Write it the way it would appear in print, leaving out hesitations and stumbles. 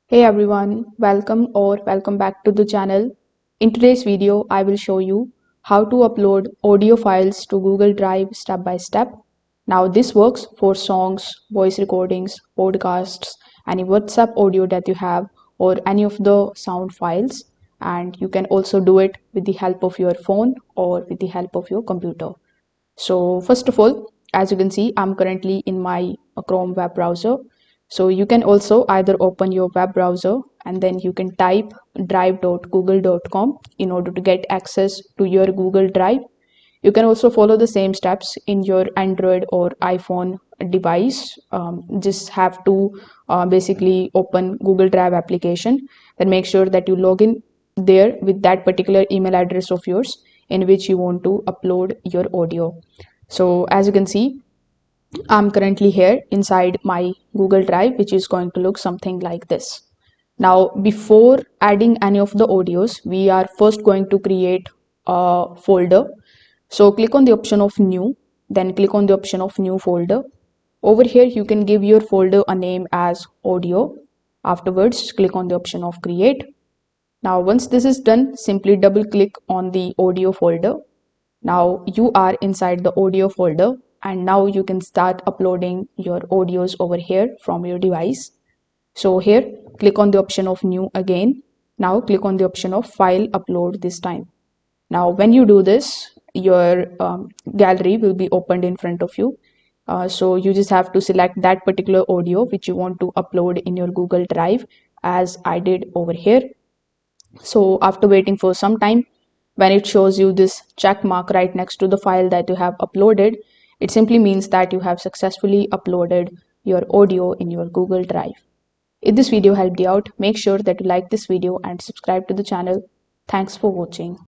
Hey everyone, welcome back to the channel. In today's video, I will show you how to upload audio files to Google Drive step by step. Now this works for songs, voice recordings, podcasts, any WhatsApp audio that you have or any of the sound files, and you can also do it with the help of your phone or with the help of your computer. So first of all, as you can see, I'm currently in my Chrome web browser. So you can also either open your web browser and then you can type drive.google.com in order to get access to your Google Drive. You can also follow the same steps in your Android or iPhone device. Just have to basically open Google Drive application, then make sure that you log in there with that particular email address of yours in which you want to upload your audio. So as you can see, I'm currently here inside my Google Drive, which is going to look something like this. Now, before adding any of the audios, we are first going to create a folder. So click on the option of new, then click on the option of new folder. Over here, you can give your folder a name as audio. Afterwards, click on the option of create. Now, once this is done, simply double click on the audio folder. Now you are inside the audio folder and now you can start uploading your audios over here from your device. So here, click on the option of new again. Now click on the option of file upload this time. Now when you do this, your gallery will be opened in front of you. So you just have to select that particular audio which you want to upload in your Google Drive as I did over here. So after waiting for some time, when it shows you this check mark right next to the file that you have uploaded, it simply means that you have successfully uploaded your audio in your Google Drive. If this video helped you out, make sure that you like this video and subscribe to the channel. Thanks for watching.